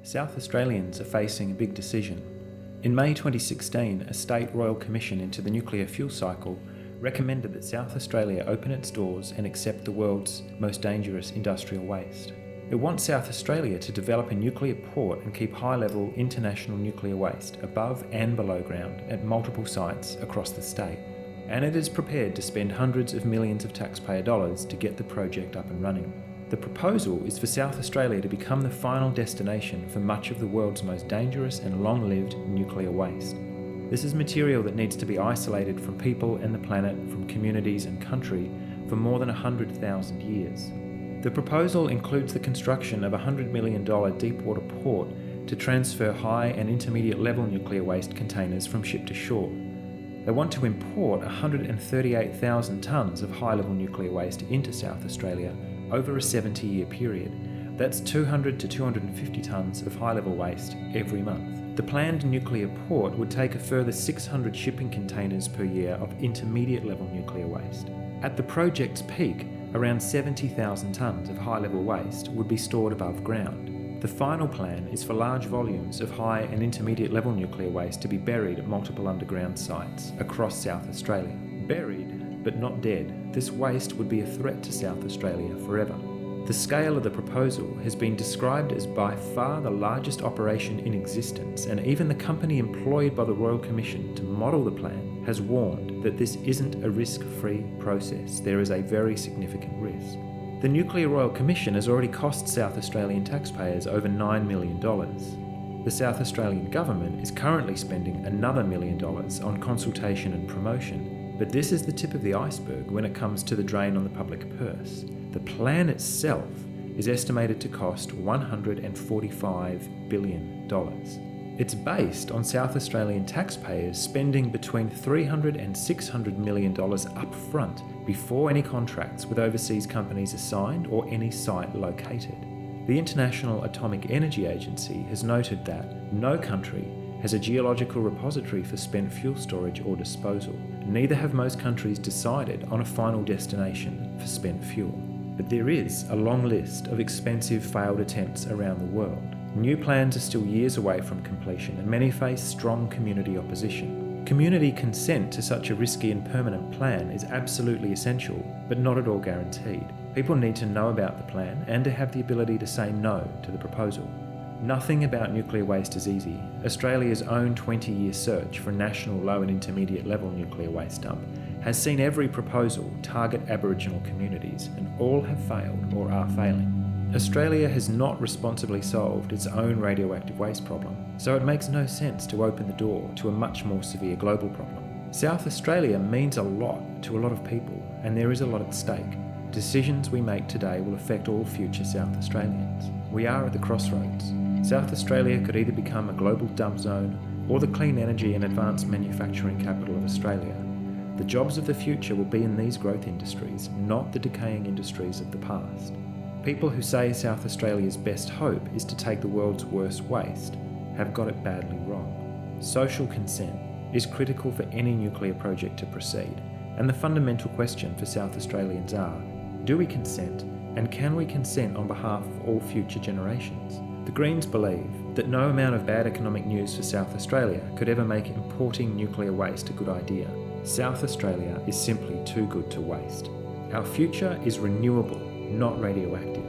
South Australians are facing a big decision. In May 2016, a state royal commission into the nuclear fuel cycle recommended that South Australia open its doors and accept the world's most dangerous industrial waste. It wants South Australia to develop a nuclear port and keep high-level international nuclear waste above and below ground at multiple sites across the state. And it is prepared to spend hundreds of millions of taxpayer dollars to get the project up and running. The proposal is for South Australia to become the final destination for much of the world's most dangerous and long-lived nuclear waste. This is material that needs to be isolated from people and the planet, from communities and country, for more than 100,000 years. The proposal includes the construction of a $100 million deepwater port to transfer high and intermediate level nuclear waste containers from ship to shore. They want to import 138,000 tonnes of high-level nuclear waste into South Australia over a 70-year period. That's 200 to 250 tonnes of high-level waste every month. The planned nuclear port would take a further 600 shipping containers per year of intermediate-level nuclear waste. At the project's peak, around 70,000 tonnes of high-level waste would be stored above ground. The final plan is for large volumes of high and intermediate-level nuclear waste to be buried at multiple underground sites across South Australia. Buried, but not dead, this waste would be a threat to South Australia forever. The scale of the proposal has been described as by far the largest operation in existence, and even the company employed by the Royal Commission to model the plan has warned that this isn't a risk-free process. There is a very significant risk. The Nuclear Royal Commission has already cost South Australian taxpayers over $9 million. The South Australian government is currently spending another $1 million on consultation and promotion, but this is the tip of the iceberg when it comes to the drain on the public purse. The plan itself is estimated to cost $145 billion. It's based on South Australian taxpayers spending between $300 and $600 million up front before any contracts with overseas companies are signed or any site located. The International Atomic Energy Agency has noted that no country has a geological repository for spent fuel storage or disposal. Neither have most countries decided on a final destination for spent fuel. But there is a long list of expensive failed attempts around the world. New plans are still years away from completion, and many face strong community opposition. Community consent to such a risky and permanent plan is absolutely essential, but not at all guaranteed. People need to know about the plan and to have the ability to say no to the proposal. Nothing about nuclear waste is easy. Australia's own 20-year search for a national low and intermediate level nuclear waste dump has seen every proposal target Aboriginal communities, and all have failed or are failing. Australia has not responsibly solved its own radioactive waste problem, so it makes no sense to open the door to a much more severe global problem. South Australia means a lot to a lot of people, and there is a lot at stake. Decisions we make today will affect all future South Australians. We are at the crossroads. South Australia could either become a global dump zone or the clean energy and advanced manufacturing capital of Australia. The jobs of the future will be in these growth industries, not the decaying industries of the past. People who say South Australia's best hope is to take the world's worst waste have got it badly wrong. Social consent is critical for any nuclear project to proceed, and the fundamental question for South Australians are, do we consent, and can we consent on behalf of all future generations? The Greens believe that no amount of bad economic news for South Australia could ever make importing nuclear waste a good idea. South Australia is simply too good to waste. Our future is renewable, not radioactive.